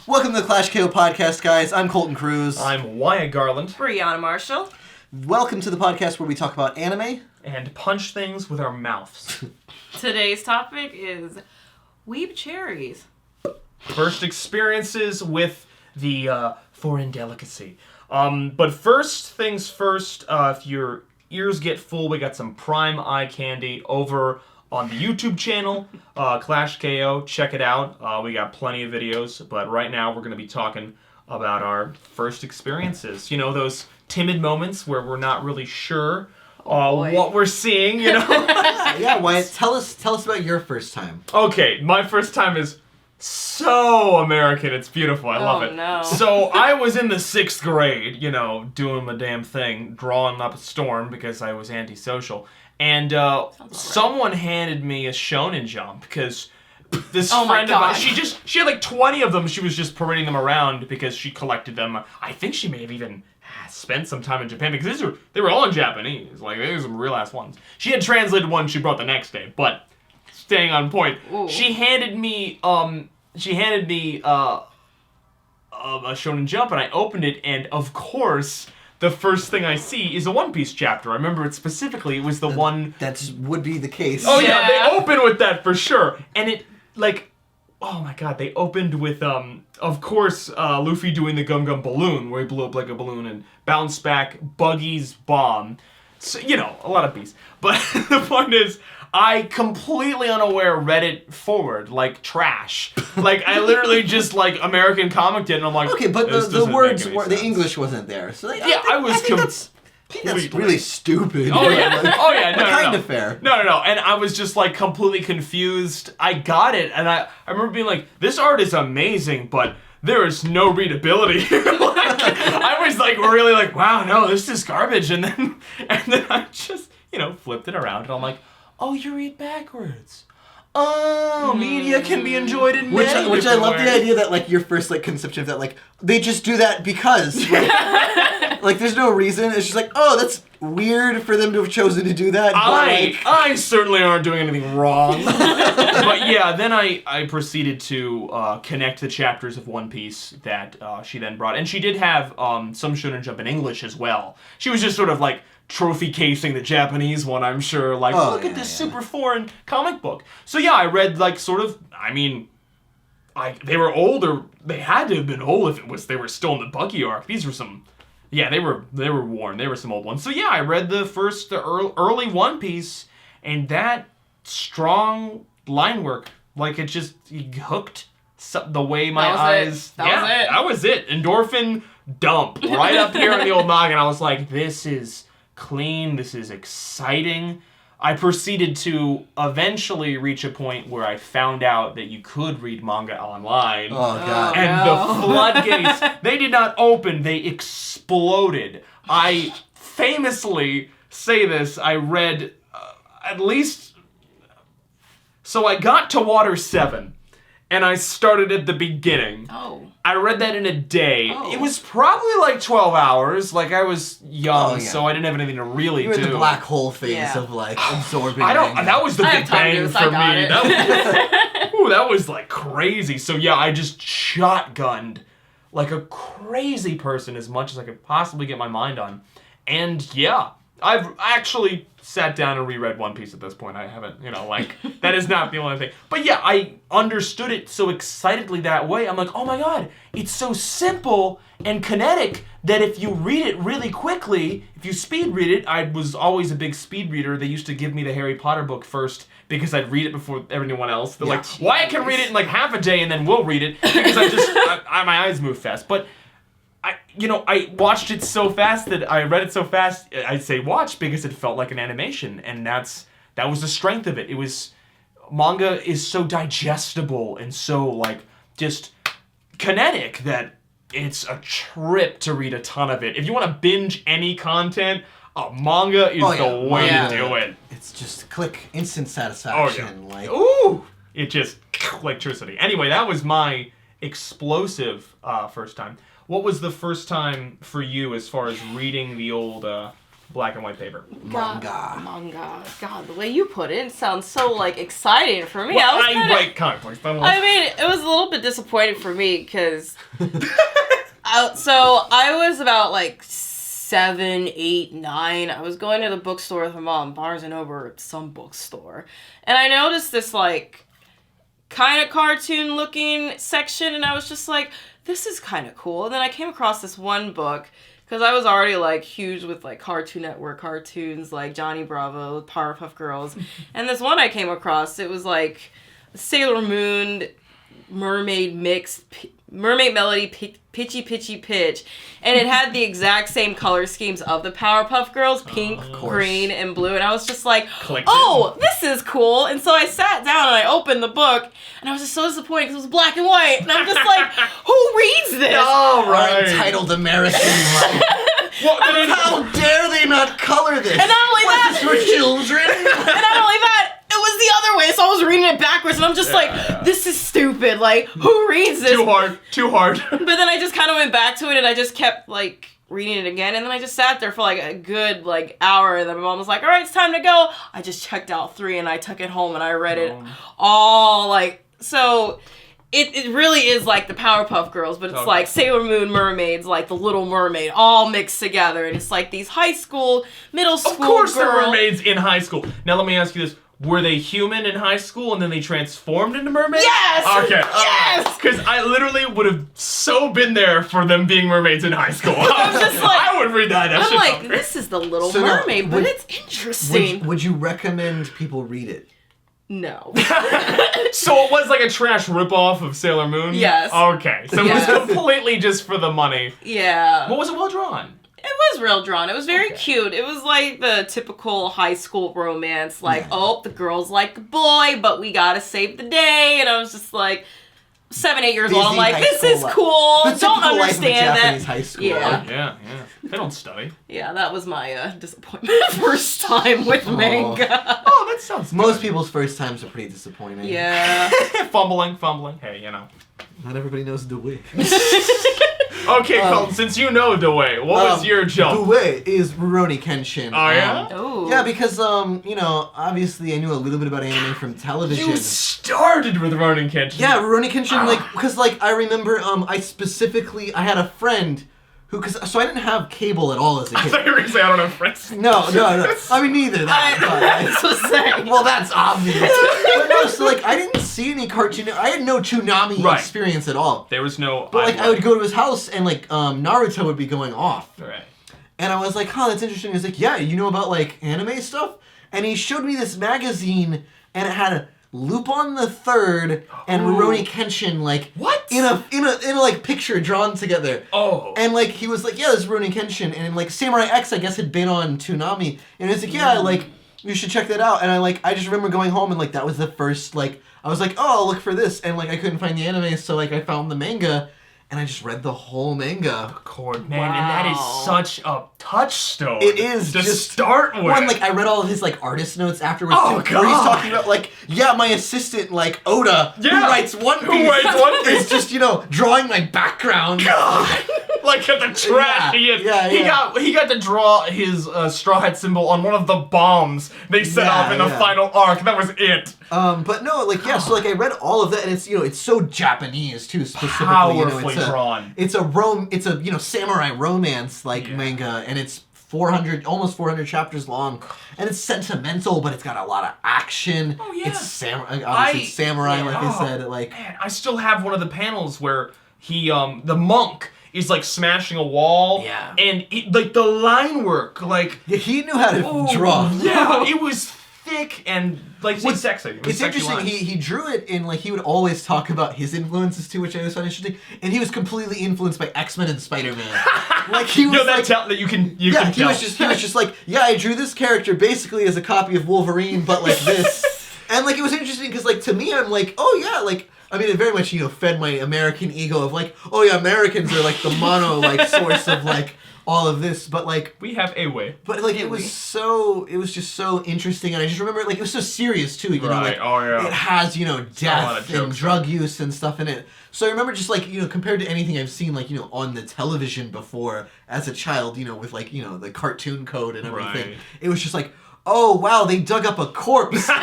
Welcome to the Clash KO podcast, guys. I'm Colton Cruz. I'm Wyatt Garland. Brianna Marshall. Welcome to the podcast where we talk about anime. And punch things with our mouths. Today's topic is weeb cherries. First experiences with the foreign delicacy. But first things first, if your ears get full, we got some prime eye candy over on the YouTube channel, Clash KO. Check it out. We got plenty of videos, but right now we're going to be talking about our first experiences. You know, those timid moments where we're not really sure what we're seeing, you know? Yeah, Wyatt, tell us about your first time. Okay, my first time is so American. It's beautiful. I love it. No. So I was in the 6th grade, you know, doing my damn thing, drawing up a storm because I was antisocial. And someone handed me a Shonen Jump because this friend of mine, she had like 20 of them. She was just parading them around because she collected them. I think she may have even spent some time in Japan because they were all in Japanese. Like, they were some real ass ones. She had translated one she brought the next day, but staying on point. Ooh. She handed me a Shonen Jump, and I opened it, and of course, the first thing I see is a One Piece chapter. I remember it specifically. It was the one that would be the case. Oh yeah, they open with that for sure, and it like, oh my god, they opened with of course, Luffy doing the Gum Gum balloon where he blew up like a balloon and bounced back Buggy's bomb. So, you know, a lot of beats. But the point is, I completely unaware read it forward like trash. Like, I literally just like American comic did, and I'm like, okay, but the words were the English wasn't there, so I think that's really stupid. Oh yeah, no, kind of fair. No, and I was just like completely confused. I got it, and I remember being like, this art is amazing, but there is no readability. Like, I was like really like, wow, no, this is garbage, and then I just, you know, flipped it around, and I'm like, oh, you read backwards. Oh, media can be enjoyed in which many I love ways. the idea that like your first like conception of that, like they just do that because like there's no reason. It's just like, oh, that's weird for them to have chosen to do that. I certainly aren't doing anything wrong. But yeah, then I proceeded to connect the chapters of One Piece that she then brought, and she did have some Shonen Jump in English as well. She was just sort of like trophy casing the Japanese one, I'm sure. Like, look at this super foreign comic book. So yeah, I read like sort of. I mean, they were older. They had to have been old if they were still in the Buggy arc. These were some. Yeah, they were worn. They were some old ones. So yeah, I read the early One Piece, and that strong line work, like it just hooked the way my eyes. That was it. Endorphin dump right up here in the old noggin. I was like, this is clean. This is exciting. I proceeded to eventually reach a point where I found out that you could read manga online. Oh, God. And the floodgates, they did not open, they exploded. I famously say this, I read at least... So I got to Water 7, and I started at the beginning. Oh. I read that in a day. Oh. It was probably like 12 hours. Like, I was young, so I didn't have anything to really do. You were in the black hole phase of like absorbing. That was the big bang for me. That was like crazy. So yeah, I just shotgunned like a crazy person as much as I could possibly get my mind on. And yeah, I've actually sat down and reread One Piece at this point. I haven't, you know, like, that is not the only thing. But yeah, I understood it so excitedly that way. I'm like, oh my god, it's so simple and kinetic that if you read it really quickly, if you speed read it, I was always a big speed reader. They used to give me the Harry Potter book first because I'd read it before everyone else. They're like, Wyatt can read it in like half a day and then we'll read it because my eyes move fast. But I watched it so fast that I read it so fast. I say watch because it felt like an animation, and that was the strength of it. It was, manga is so digestible and so like just kinetic that it's a trip to read a ton of it. If you want to binge any content, manga is the way to do it. It's just click, instant satisfaction. Oh yeah. Ooh, it just electricity. Anyway, that was my explosive first time. What was the first time for you as far as reading the old black and white paper. Manga. God, the way you put it sounds so like exciting for me. Well, I write comic books. I mean, it was a little bit disappointing for me because so I was about like 7, 8, 9. I was going to the bookstore with my mom, Barnes and Noble, or some bookstore, and I noticed this like kind of cartoon looking section, and I was just like, this is kind of cool. And then I came across this one book. Because I was already, like, huge with, like, Cartoon Network cartoons, like Johnny Bravo, Powerpuff Girls. And this one I came across, it was, like, Sailor Moon, Mermaid mix, Mermaid Melody, Pitchy Pitchy Pitch. And it had the exact same color schemes of the Powerpuff Girls, pink, green, and blue. And I was just like, oh, this is cool. And so I sat down and I opened the book. And I was just so disappointed because it was black and white. And I'm just like, who reads this? Oh, right. Entitled Americans. Well, how dare they not color this? And not only that, is this for children? And not only that, it was the other way, so I was reading it backwards, and I'm just like, this is stupid. Like, who reads this? Too hard. But then I just kind of went back to it, and I just kept, like, reading it again, and then I just sat there for, like, a good, like, hour, and then my mom was like, all right, it's time to go. I just checked out 3, and I took it home, and I read it all, like, so... It really is like the Powerpuff Girls, but it's like Sailor Moon mermaids, like the Little Mermaid, all mixed together. And it's like these high school, middle school girls. Of course there were mermaids in high school. Now let me ask you this. Were they human in high school and then they transformed into mermaids? Yes! Okay. Yes! Because I literally would have so been there for them being mermaids in high school. I was just like... I would read that. I'm like, this is the Little Mermaid, but it's interesting. Would you recommend people read it? No. So it was like a trash ripoff of Sailor Moon? Yes. Okay. So it was completely just for the money. Yeah. What was it well drawn? It was real drawn. It was very cute. It was like the typical high school romance, like, oh, the girl's like a boy, but we gotta save the day. And I was just like, 7, 8 years old. I'm like, this is cool. Don't understand that. High school. Yeah. Yeah. They don't study. Yeah, that was my disappointment first time with manga. Oh, that sounds good. Most people's first times are pretty disappointing. Yeah. Fumbling. Hey, you know. Not everybody knows the way. Okay, Colton, since you know the way, what was your jump? The way is Maroney Kenshin. Oh, yeah? Yeah, because, you know, obviously I knew a little bit about anime from television. You started with Maroney Kenshin. Yeah, Maroney Kenshin, like, because, like, I remember, I had a friend who, so I didn't have cable at all as a kid. I thought you were going to say I don't have friends. No. I mean, neither. That's what I'm saying. Well, that's obvious. But no, so, like, I didn't see any cartoon. I had no Toonami experience at all. There was no... But, like, I would go to his house, and, like, Naruto would be going off. Right. And I was like, that's interesting. He was like, yeah, you know about, like, anime stuff? And he showed me this magazine, and it had Lupin the Third and Maroney Kenshin, like, what? In a like picture drawn together. Oh. And like he was like, yeah, this is Maroney Kenshin, and like Samurai X, I guess, had been on Toonami, and it's like, yeah, like you should check that out. And I just remember going home and like that was the first like I was like, oh, I'll look for this, and like I couldn't find the anime, so like I found the manga. And I just read the whole manga. Man, and that is such a touchstone. It is to just start with. One, like I read all of his like artist notes afterwards. Oh, too, where he's talking about like, yeah, my assistant like Oda, who writes One Piece, is just drawing my background. God. Like at the trash he is. He got to draw his Straw Hat symbol on one of the bombs they set off in the final arc. That was it. But no, like so like I read all of that, and it's it's so Japanese too, specifically. Powerfully drawn. It's a samurai romance like manga, and it's almost 400 chapters long, and it's sentimental, but it's got a lot of action. Oh yeah. It's samurai, like I said. Like, man, I still have one of the panels where he the monk is like smashing a wall, and like the line work, like he knew how to draw. Yeah, it was thick and like sexy. It's interesting. He drew it in like he would always talk about his influences too, which I always found interesting. And he was completely influenced by X-Men and Spider-Man. Like he was that you can tell. He was just like, yeah, I drew this character basically as a copy of Wolverine, but like this. And like it was interesting because like to me, I'm like, oh yeah, like I mean, it very much, fed my American ego of like, oh yeah, Americans are like the mono like source of like all of this, but like we have a way. But like it was just so interesting, and I just remember like it was so serious too. Right. It has death and drug use and stuff in it. So I remember just like compared to anything I've seen like on the television before as a child, with like the cartoon code and everything. Right. It was just like, oh wow, they dug up a corpse, reading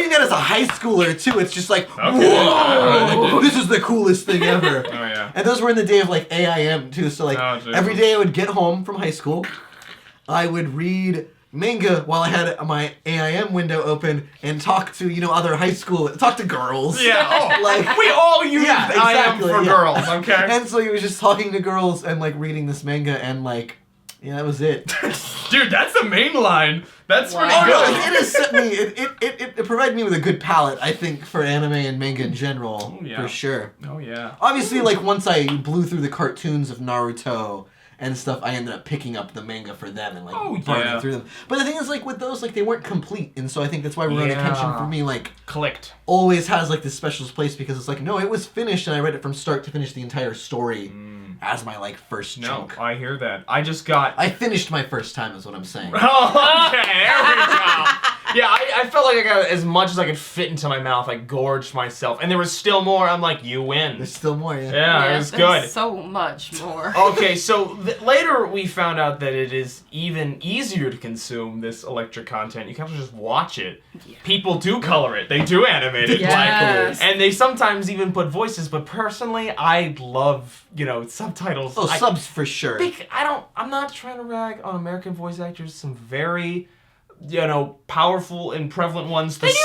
that as a high schooler too. It's just like, whoa, this is the coolest thing ever. Oh yeah. And those were in the day of like AIM too. So like every day I would get home from high school, I would read manga while I had my AIM window open and talk to other high school, talk to girls. Yeah. Oh, like we all use IM for girls. Okay. And so he was just talking to girls and like reading this manga and like. Yeah, that was it. Dude, that's the main line. That's pretty good. No, it has set me. It provided me with a good palette, I think, for anime and manga in general, for sure. Oh yeah. Obviously, like once I blew through the cartoons of Naruto and stuff, I ended up picking up the manga for them and like burning through them. But the thing is, like with those, like they weren't complete, and so I think that's why Maroney Kenshin for me like clicked. Always has like this special place because it's like no, it was finished and I read it from start to finish the entire story. As my like first chunk. No, I hear that. I finished my first time is what I'm saying. Oh, okay, there we go. Yeah, I felt like I got as much as I could fit into my mouth. I gorged myself. And there was still more. I'm like, you win. There's still more, yeah. Yeah, it was good. So much more. Okay, so later we found out that it is even easier to consume this electric content. You can actually just watch it. Yeah. People do color it. They do animate it. Yes. And they sometimes even put voices. But personally, I love, subtitles. Oh, subs for sure. I'm not trying to rag on American voice actors. Some very... powerful and prevalent ones. They do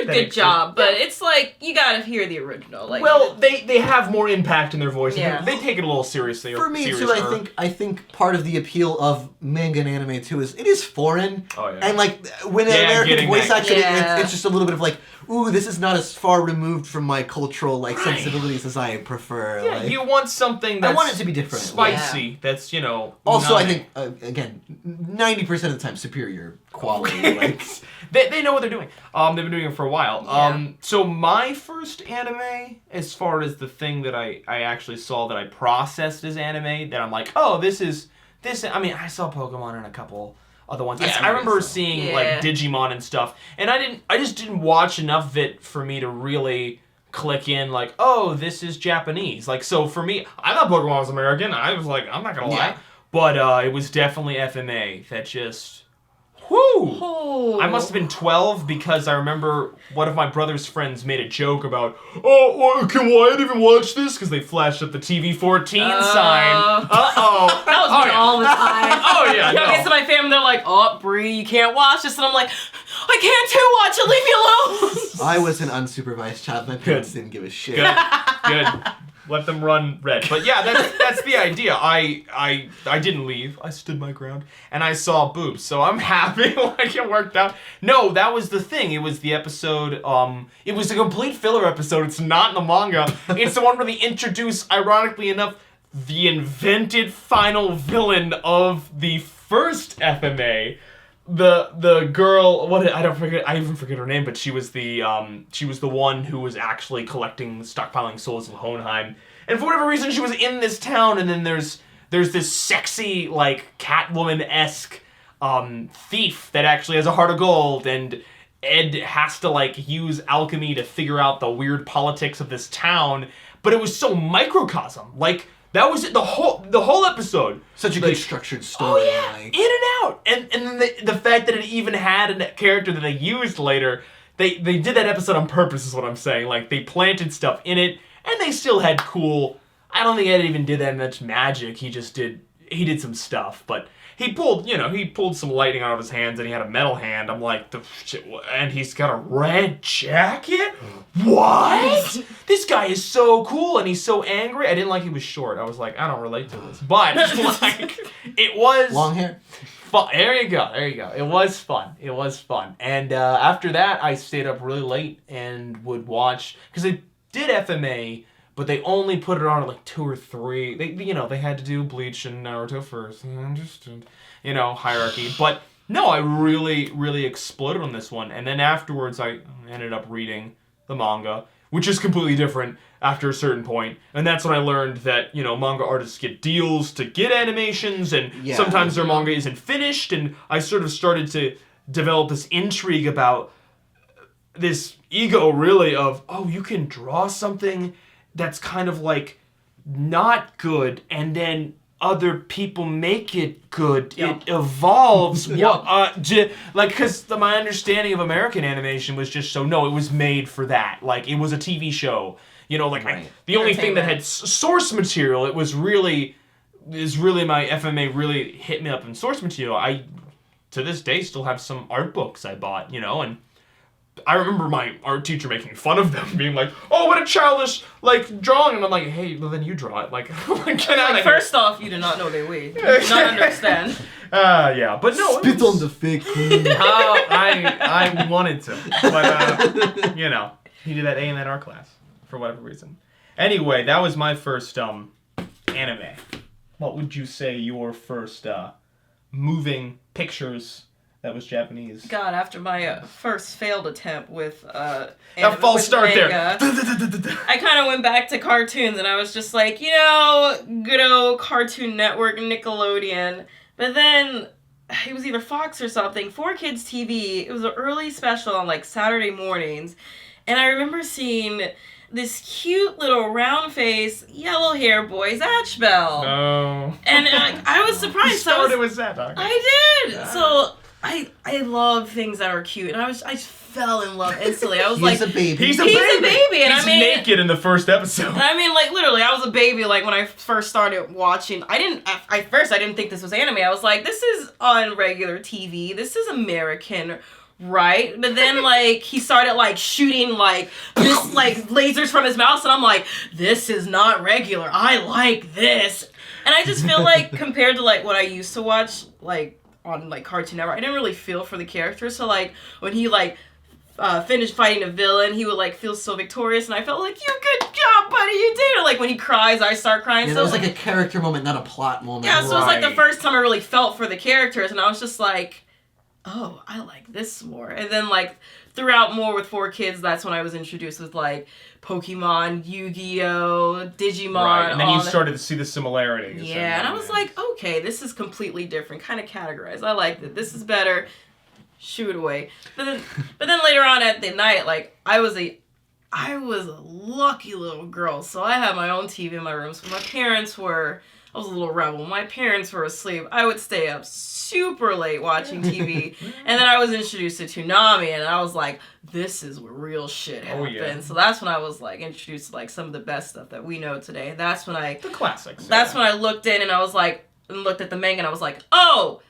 a good job, but it's like you gotta hear the original. Like, well, they have more impact in their voice. Yeah. They take it a little seriously. For me too, I think part of the appeal of manga and anime too is it is foreign. Oh yeah. And like when American voice acting, it's just a little bit of like, ooh, this is not as far removed from my cultural like sensibilities as I prefer. Yeah, like, you want something that's I want it to be different. Spicy. Yeah. That's Also, I think again, 90% of the time superior quality. Like they know what they're doing. They've been doing it for a while. Yeah. So my first anime, as far as the thing that I actually saw that I processed as anime, that I'm like, oh, this. I mean, I saw Pokemon and a couple other ones. Yeah, I remember seeing like Digimon and stuff, and I just didn't watch enough of it for me to really click in like, oh, this is Japanese. Like, so for me, I thought Pokemon was American. I was like, I'm not gonna lie, but it was definitely FMA that just. Whoo! Oh. I must have been 12 because I remember one of my brother's friends made a joke about, oh, can Wyatt even watch this? Because they flashed up the TV 14 sign. Uh-oh. That was me all the time. Oh, yeah, no. Okay, so my family, they're like, oh, Bree, you can't watch this. And I'm like, I can't too, watch it, leave me alone. I was an unsupervised child. My parents didn't give a shit. Good. Let them run red. But yeah, that's the idea. I didn't leave. I stood my ground. And I saw boobs. So I'm happy like it worked out. No, that was the thing. It was the episode, it was a complete filler episode. It's not in the manga. It's the one where they introduce, ironically enough, the invented final villain of the first FMA. The girl, I even forget her name, but she was the one who was actually stockpiling souls in Hohenheim, and for whatever reason she was in this town, and then there's this sexy like Catwoman-esque thief that actually has a heart of gold, and Ed has to like use alchemy to figure out the weird politics of this town, but it was so microcosm, like. That was it, the whole episode. Such a good structured story. Oh yeah, in and out. And the fact that it even had a character that they used later, they did that episode on purpose is what I'm saying. Like, they planted stuff in it, and they still had cool... I don't think Ed even did that much magic. He did some stuff, but... He pulled some lightning out of his hands, and he had a metal hand. I'm like, and he's got a red jacket? What? This guy is so cool, and he's so angry. I didn't like he was short. I was like, I don't relate to this. But, like, it was... Long hair. Fun. There you go. It was fun. And after that, I stayed up really late and would watch... Because they did FMA... But they only put it on at like 2 or 3. They had to do Bleach and Naruto first. Just, hierarchy. But no, I really, really exploded on this one. And then afterwards, I ended up reading the manga, which is completely different after a certain point. And that's when I learned that, manga artists get deals to get animations, and sometimes their manga isn't finished, and I sort of started to develop this intrigue about this ego, really, of, you can draw something that's kind of like not good, and then other people make it good. It evolves. Because my understanding of American animation was just it was made for that. Like, it was a TV show. The only thing that had source material, my FMA really hit me up in source material. I, to this day, still have some art books I bought, and I remember my art teacher making fun of them, being like, "Oh, what a childish, drawing." And I'm like, "Hey, well, then you draw it." Get out of here. First off, you do not know their way. You do not understand. Yeah. But no. Spit on the fake queen. I wanted to. But, he did that A in that art class for whatever reason. Anyway, that was my first anime. What would you say your first moving pictures that was Japanese? God, after my first failed attempt with a false start manga, there. I kind of went back to cartoons, and I was just like, good old Cartoon Network, Nickelodeon. But then it was either Fox or something, 4Kids TV. It was an early special on Saturday mornings, and I remember seeing this cute little round face, yellow hair boy, Zatch Bell. Oh. And I was surprised. You started with that, dog. I did. So I love things that are cute, and I just fell in love instantly. I was He's a baby. He's a baby, and he's naked in the first episode. I mean, literally, I was a baby. When I first started watching, at first I didn't think this was anime. I was like, this is on regular TV. This is American, right? But then he started shooting lasers from his mouth, and I'm like, this is not regular. I like this, and I just feel compared to what I used to watch on Cartoon Network, I didn't really feel for the characters. So when he finished fighting a villain, he would feel so victorious, and I felt like, you good job, buddy, you did it. When he cries, I start crying. Yeah, so that was a character moment, not a plot moment. Yeah, so it was the first time I really felt for the characters, and I was just like, oh, I like this more. And then throughout more with 4Kids, that's when I was introduced with Pokemon, Yu-Gi-Oh, Digimon. Right, and then you started to see the similarities. Yeah, and I was like, okay, this is completely different, kind of categorized. I like that. This is better. Shoo it away. But then later on at the night, I was a lucky little girl, so I had my own TV in my room. So I was a little rebel. My parents were asleep. I would stay up super late watching TV. And then I was introduced to Toonami, and I was like, this is where real shit happens. Oh, yeah. So that's when I was introduced to some of the best stuff that we know today. That's when the classics. That's when I looked in, and I was and looked at the manga, and I was like, oh,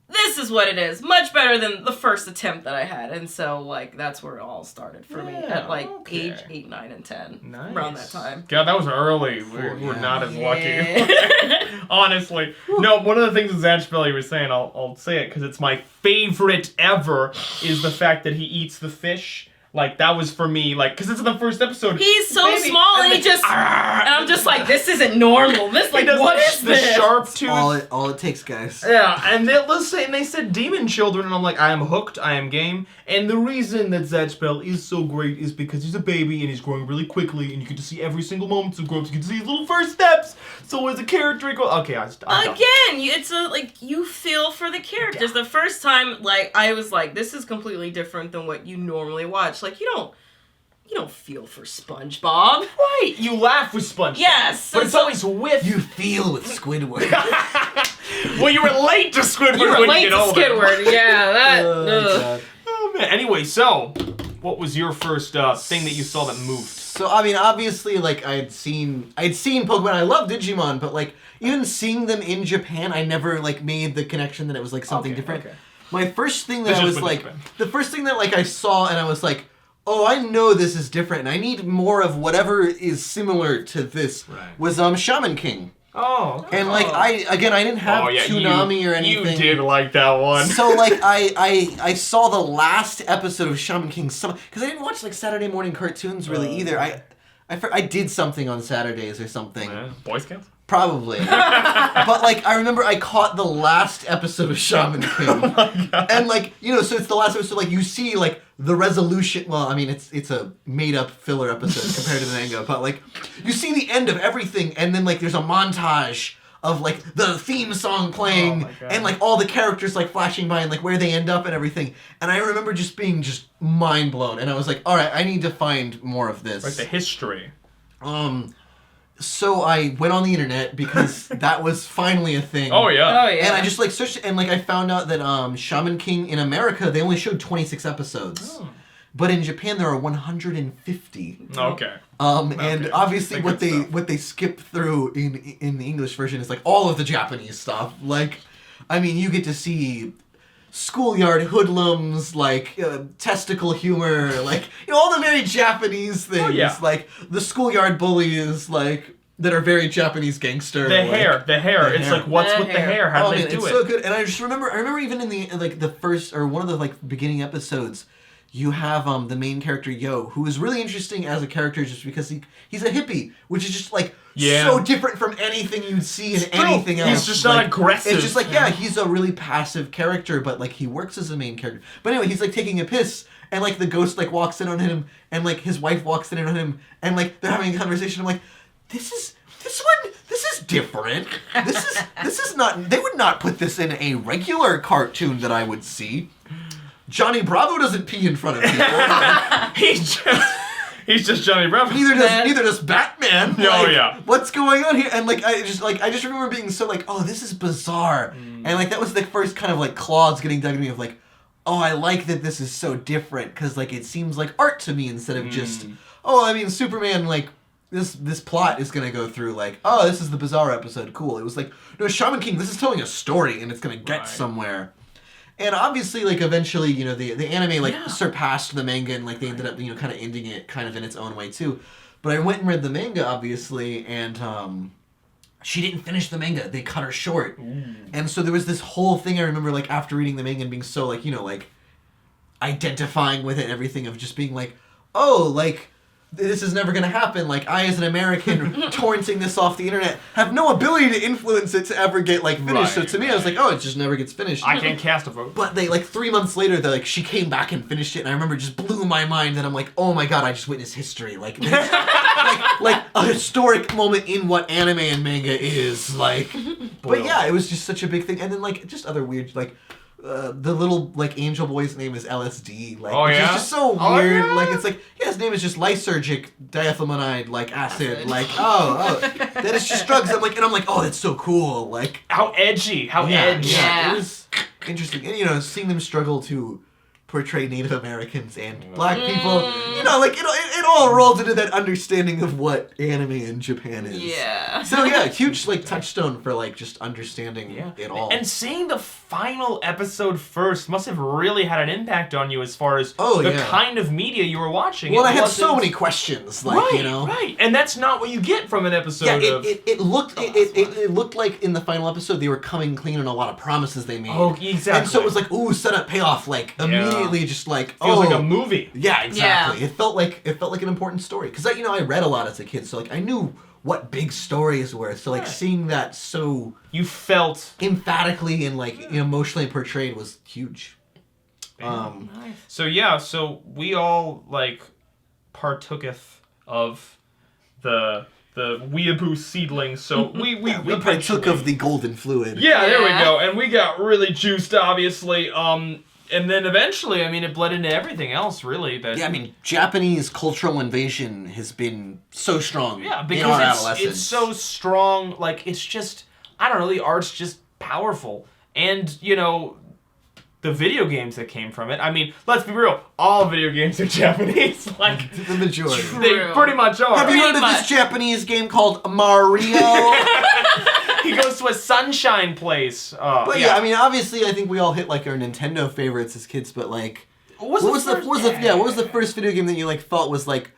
this is what it is. Much better than the first attempt that I had. And so, that's where it all started for me at, age 8, 9, and 10. Nice. Around that time. God, that was early. We're not as lucky. Honestly. No, one of the things with Zatch Bell you were saying, I'll say it because it's my favorite ever, is the fact that he eats the fish. That was for me, because it's in the first episode. He's so small, and he just... and I'm just like, this isn't normal. This, what is the this? Sharp tooth. All it takes, guys. Yeah, and they said demon children, and I'm like, I am hooked, I am game. And the reason that Zatch Bell is so great is because he's a baby, and he's growing really quickly, and you get to see every single moment of growth. You get to see his little first steps. So as a character, okay, I'm done. It's you feel for the characters. Yeah. The first time, I was like, this is completely different than what you normally watch. You don't feel for SpongeBob. Right. You laugh with SpongeBob. Yes. But it's always with... You feel with Squidward. Well, you relate to Squidward when you get older. Squidward, yeah. Oh, man. Anyway, so, what was your first thing that you saw that moved? So, I mean, obviously, I'd seen Pokemon. I love Digimon, but, even seeing them in Japan, I never, made the connection that it was, something different. Okay. My first thing that I was the first thing that I saw and I was like, oh, I know this is different and I need more of whatever is similar to this was Shaman King. Oh. And I didn't have Toonami or anything. You did like that one. So I saw the last episode of Shaman King because I didn't watch Saturday morning cartoons really either. I did something on Saturdays or something. Boy Scouts? Probably. But I remember I caught the last episode of Shaman King. Oh my God. And so it's the last episode, you see the resolution. Well, I mean, it's a made up filler episode compared to the manga, but like you see the end of everything, and then like there's a montage of like the theme song playing and like all the characters like flashing by and like where they end up and everything. And I remember just being just mind blown, and I was like, all right, I need to find more of this. Like the history. So I went on the internet because that was finally a thing. Oh yeah. And I just like searched and like I found out that Shaman King in America they only showed 26 episodes. Oh. But in Japan there are 150. Okay. And obviously what they skip through in the English version is like all of the Japanese stuff. Like, I mean, you get to see schoolyard hoodlums, like testicle humor, like all the very Japanese things. Oh, yeah. Like the schoolyard bullies, like that are very Japanese gangster. The hair. It's like what's with the hair? How do they do it's it? So good. And I remember even in the first or one of the like beginning episodes. You have the main character Yo, who is really interesting as a character just because he's a hippie, which is just like so different from anything you'd see in anything else. He's just not aggressive. It's just like he's a really passive character, but like he works as a main character. But anyway, he's like taking a piss, and like the ghost like walks in on him, and like his wife walks in on him, and like they're having a conversation. I'm like, this is different. This is not. They would not put this in a regular cartoon that I would see. Johnny Bravo doesn't pee in front of people. he's just Johnny Bravo. Neither does Batman. Oh yeah. What's going on here? And like I just remember being so like, oh, this is bizarre. And like that was the first kind of like claws getting dug in me of like, oh, I like that this is so different because like it seems like art to me instead of just I mean Superman like this plot is gonna go through like, oh, this is the bizarre episode, cool. It was like, no, Shaman King, this is telling a story and it's gonna get somewhere. And obviously, like, eventually, you know, the anime, like, surpassed the manga and, like, they ended up, you know, kind of ending it kind of in its own way, too. But I went and read the manga, obviously, and she didn't finish the manga. They cut her short. And so there was this whole thing I remember, like, after reading the manga and being so, like, you know, like, identifying with it and everything of just being like, oh, like, this is never going to happen. Like, I, as an American, torrenting this off the internet, have no ability to influence it to ever get, like, finished. So to me, I was like, oh, it just never gets finished. I can't cast a vote. But they, like, 3 months later, she came back and finished it, and I remember it just blew my mind, and I'm like, oh my god, I just witnessed history. Like, like a historic moment in what anime and manga is. Like, but yeah, it was just such a big thing. And then, like, just other weird, like, the little like angel boy's name is LSD, like which is just so weird. Like it's like his name is just lysergic diethylamide like acid. Like that is just drugs. I'm like oh that's so cool. Like how edgy, it was interesting, and you know seeing them struggle to portray Native Americans and black people, you know, like it all rolls into that understanding of what anime in Japan is. Yeah. So yeah, huge like touchstone for like just understanding it all. And seeing the final episode first must have really had an impact on you as far as the kind of media you were watching. Well, I had so many questions, like you know, and that's not what you get from an episode. Yeah, it looked like in the final episode they were coming clean on a lot of promises they made. Oh, exactly. And so it was like, ooh, set up, payoff, like immediately. Just like feels like a movie. Yeah, exactly. Yeah. It felt like an important story because you know I read a lot as a kid, so like I knew what big stories were. So like seeing that so you felt emphatically and like emotionally portrayed was huge. Nice. So we all like partooketh of the weeaboo seedling, so we partook of the golden fluid. Yeah, there we go, and we got really juiced, obviously. And then eventually, I mean, it bled into everything else, really. I mean, Japanese cultural invasion has been so strong. Yeah, because in our adolescence. It's so strong. Like, it's just, I don't know, the art's just powerful. And, you know, the video games that came from it. I mean, let's be real, all video games are Japanese. Like, the majority. They pretty much are. Have you heard of this Japanese game called Mario? He goes to a sunshine place. But yeah, I mean, obviously, I think we all hit like our Nintendo favorites as kids. But like, what was the first video game that you like felt was like,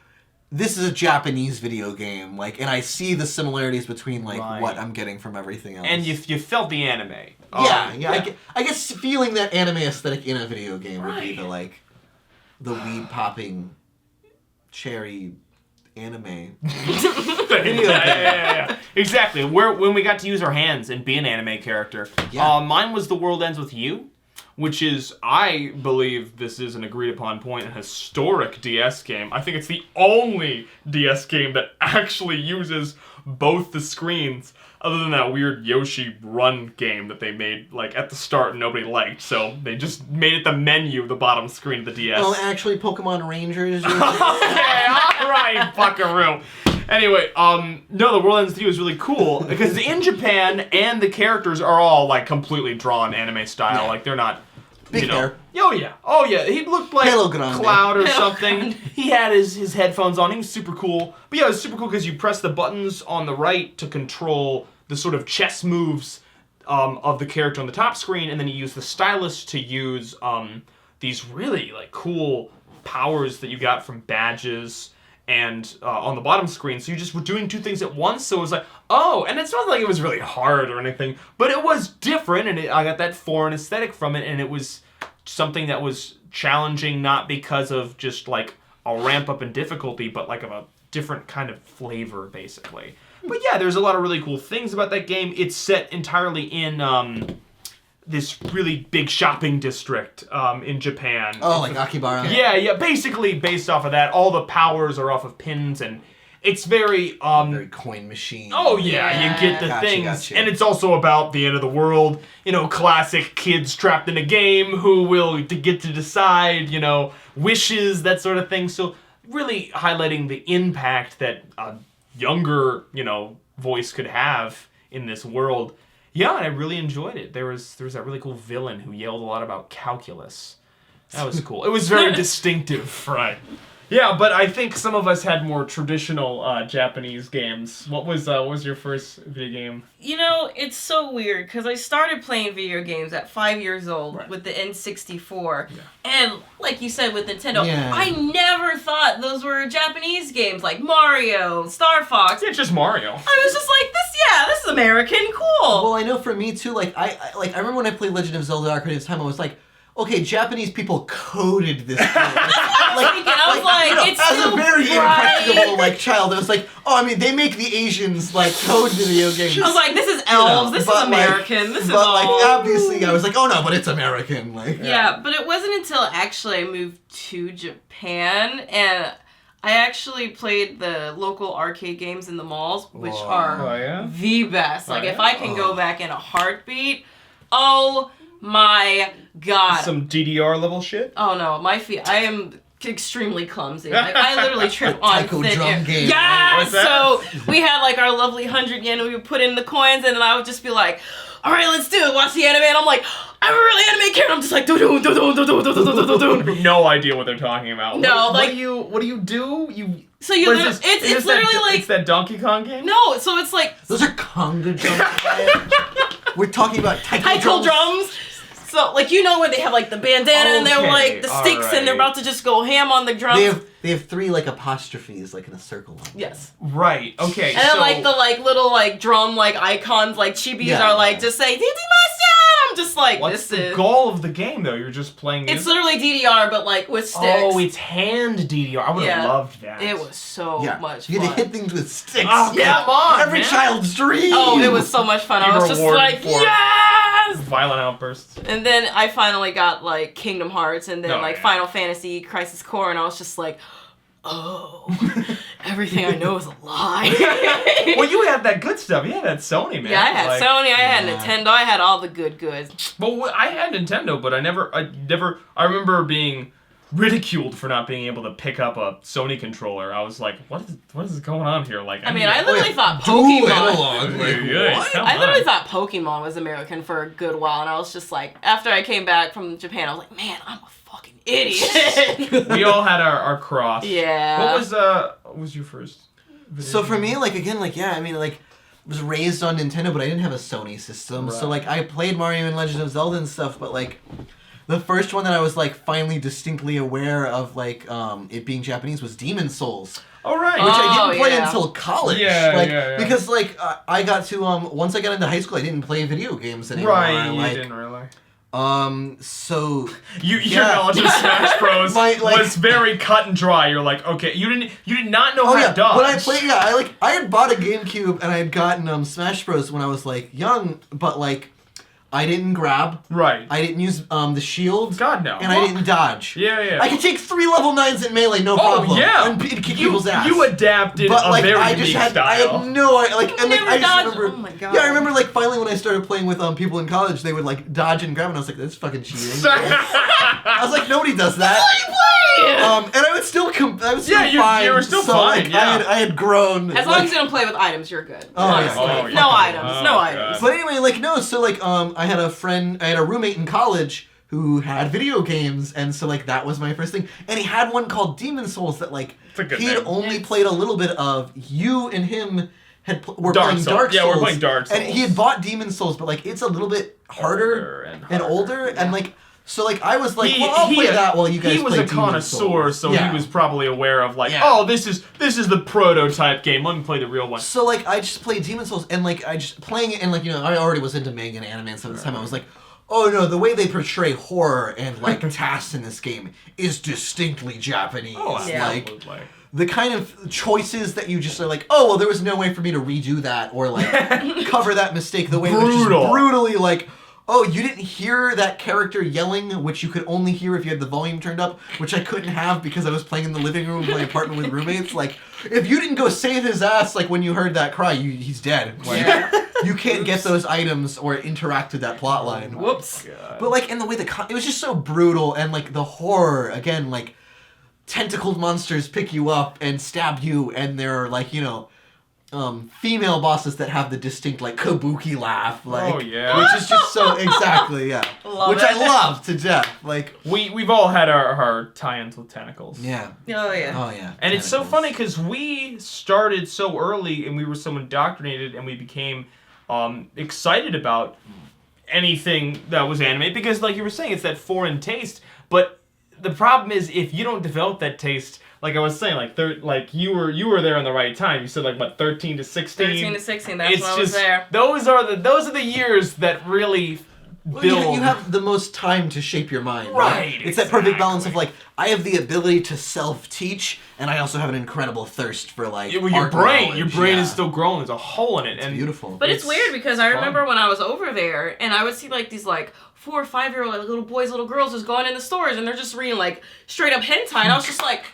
this is a Japanese video game? Like, and I see the similarities between like what I'm getting from everything else. And you felt the anime. Yeah. I guess feeling that anime aesthetic in a video game would be the weed popping cherry anime. Yeah. Exactly. When we got to use our hands and be an anime character. Yeah. Mine was The World Ends With You, which is, I believe this is an agreed upon point, a historic DS game. I think it's the only DS game that actually uses both the screens, other than that weird Yoshi Run game that they made like at the start and nobody liked. So they just made it the menu, the bottom screen of the DS. Oh, actually, Pokemon Rangers. Okay, alright, buckaroo. Anyway, no, the World Ends With You is really cool because in Japan and the characters are all like completely drawn anime style. Like they're not Big hair. Oh yeah. He looked like Hello, Grande. Cloud or something. He had his headphones on. He was super cool. But yeah, it was super cool because you press the buttons on the right to control the sort of chess moves of the character on the top screen, and then you use the stylus to use these really like cool powers that you got from badges and on the bottom screen. So you just were doing two things at once. So it was like, oh, and it's not like it was really hard or anything, but it was different, and I got that foreign aesthetic from it, and it was something that was challenging, not because of just like a ramp up in difficulty, but like of a different kind of flavor, basically. But yeah, there's a lot of really cool things about that game. It's set entirely in this really big shopping district in Japan. Oh, like Akibara. Yeah, basically based off of that. All the powers are off of pins, and it's very very coin machine. Oh yeah, you get the things. Gotcha. And it's also about the end of the world, classic kids trapped in a game who will get to decide, wishes, that sort of thing. So really highlighting the impact that a younger, voice could have in this world. Yeah, and I really enjoyed it. There was that really cool villain who yelled a lot about calculus. That was cool. It was very distinctive, right? Yeah, but I think some of us had more traditional Japanese games. What was your first video game? It's so weird because I started playing video games at 5 years old with the N64. Yeah. And like you said with Nintendo, I never thought those were Japanese games like Mario, Star Fox. Yeah, just Mario. I was just like, this is American, cool. Well, I know for me too, I remember when I played Legend of Zelda Ocarina of Time, I was like, okay, Japanese people coded this game. It's as so a very bright. impressionable child, I was like, they make the Asians code video games. I was like, this is elves, this is American, this is all. Obviously, I was like, oh no, but it's American. Yeah, but it wasn't until actually I moved to Japan and I actually played the local arcade games in the malls, which are the best. If I can go back in a heartbeat, oh my God. Some DDR level shit? Oh no, I am extremely clumsy. I literally trip on Taiko thin drum air. game. Yeah! So we had our lovely 100 yen and we would put in the coins and then I would just be like, alright, let's do it. Watch the anime and I'm like, I'm a really anime character. I'm just like, do. No idea what they're talking about. No, what do you do? So you literally, it's literally it's that Donkey Kong game? No, so it's like... Those are conga drums. We're talking about taiko drums. So, when they have, the bandana and they're, the sticks and they're about to just go ham on the drums. They have three, apostrophes, in a circle. Yes. Right, okay. And then, the, little, drum, icons, chibis are, just saying, Didimashita! I'm just like, what's the goal of the game, though? You're just playing... It's literally DDR, but, with sticks. Oh, it's hand DDR. I would have loved that. It was so much fun. You get to hit things with sticks. Oh, come on, Every child's dream! Oh, it was so much fun. I was just like, yes! Violent outbursts. And then I finally got, Kingdom Hearts and then, Final Fantasy, Crisis Core, and I was just like, oh, everything I know is a lie. Well, you had that good stuff. You had that Sony, man. Yeah, I had Sony, I had Nintendo, I had all the good goods. Well, I had Nintendo, but I remember being ridiculed for not being able to pick up a Sony controller. I was like, what is going on here? I literally thought Pokemon. I literally thought Pokemon was American for a good while, and I was just like, after I came back from Japan, I was like, man, I'm a fucking idiot. We all had our cross. Yeah. What was your first video So for me, I was raised on Nintendo, but I didn't have a Sony system. Right. So I played Mario and Legend of Zelda and stuff, but the first one that I was finally distinctly aware of it being Japanese was Demon Souls. Oh right. Which I didn't play until college. Yeah. Because I got to once I got into high school I didn't play video games anymore. Right, you didn't really. So your knowledge of Smash Bros was very cut and dry. You're like, okay, you did not know how to dodge. When I played, I had bought a GameCube and I had gotten Smash Bros when I was young, but I didn't grab. Right. I didn't use the shield. God, no. And I didn't dodge. Yeah. I could take 3 level 9s in melee, no problem. Oh, yeah. And kick people's ass. You adapted but, like, very I just unique had, style. I had no idea. Like, and, like, I just remember. Oh my god. Yeah, I remember, like, finally when I started playing with people in college, they would, like, dodge and grab, and I was like, that's fucking cheating. I was like, nobody does that. And I would still fine. You were still fine. Like, I had grown. As long as you don't play with items, you're good. Oh, yeah. No items. No items. But anyway, like, no, so, like, I had a roommate in college who had video games, and so, like, that was my first thing. And he had one called Demon Souls that, like, he had only played a little bit of. You and him were playing Dark Souls. Yeah, we're playing Dark Souls. And he had bought Demon Souls, but, like, it's a little bit harder and older, and, like, so, like, I was like, I'll play that while you guys play Demon Souls. He was a connoisseur, so he was probably aware of, like, this is the prototype game. Let me play the real one. So, like, I just played Demon Souls, and, like, playing it, and, like, you know, I already was into manga and anime, and so at this time I was like, oh, no, the way they portray horror and, like, tasks in this game is distinctly Japanese. Oh, absolutely. Like, the kind of choices that you just are like, oh, well, there was no way for me to redo that, or, like, cover that mistake the way it was just brutally, like, oh, you didn't hear that character yelling, which you could only hear if you had the volume turned up, which I couldn't have because I was playing in the living room of my apartment with roommates. Like, if you didn't go save his ass, like, when you heard that cry, he's dead. Like, you can't get those items or interact with that plot line. Whoops. But, like, in the way it was just so brutal, and, like, the horror, again, like, tentacled monsters pick you up and stab you, and they're, like, you know, female bosses that have the distinct, like, kabuki laugh, like, which is just so, exactly, I love to death, like, we've all had our tie-ins with tentacles. Yeah. Oh yeah. Oh yeah. And it's so funny because we started so early and we were so indoctrinated and we became excited about anything that was anime because, like you were saying, it's that foreign taste. But the problem is if you don't develop that taste. Like I was saying, like you were there in the right time. You said like what 13 to 16. 13 to 16. That's when I was there. Those are the years that really build. You have the most time to shape your mind. Right. It's that perfect balance of like I have the ability to self-teach, and I also have an incredible thirst for like your brain is still growing. There's a hole in it. It's beautiful. But it's weird because I remember when I was over there, and I would see like these like 4 or 5 year old like, little boys, little girls just going in the stores, and they're just reading like straight up hentai, and I was just like.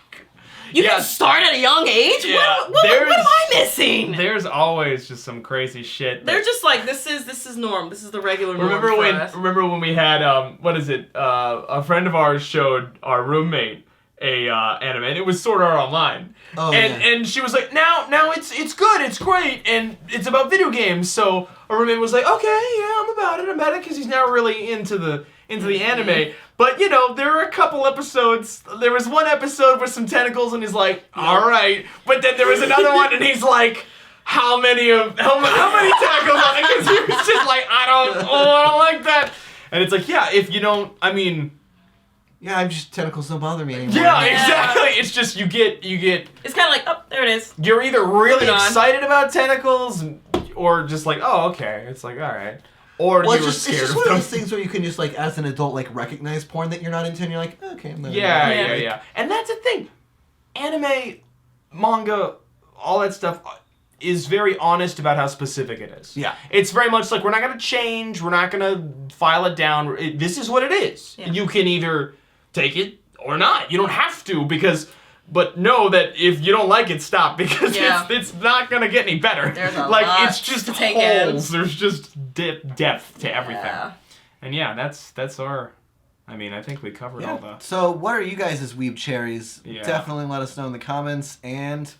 You can start at a young age? Yeah, what am I missing? There's always just some crazy shit. They're just like, this is norm. This is the regular norm. Remember when we had, a friend of ours showed our roommate a anime, and it was Sword Art Online. Oh, and she was like, now it's good, it's great, and it's about video games. So our roommate was like, okay, yeah, I'm about it, because he's now really into the anime. But, you know, there are a couple episodes. There was one episode with some tentacles, and he's like, all right. But then there was another one, and he's like, how many tentacles on it? Because he was just like, I don't like that. And it's like, yeah, if you don't, I mean... Yeah, I'm just, tentacles don't bother me anymore. Yeah, exactly. It's just, you get... It's kind of like, oh, there it is. You're either really excited about tentacles, or just like, oh, okay. It's like, all right. Or you were scared it's just one of those things where you can just, like, as an adult, like, recognize porn that you're not into, and you're like, okay, I'm not Yeah. And that's the thing. Anime, manga, all that stuff is very honest about how specific it is. Yeah. It's very much like, we're not going to change, we're not going to file it down. This is what it is. Yeah. You can either take it or not. You don't have to, but know that if you don't like it, stop, because it's not gonna get any better. There's a lot it's just to take holes. There's just depth to everything. And that's our. I mean, I think we covered all the. So, what are you guys as weeb cherries? Yeah. Definitely let us know in the comments and.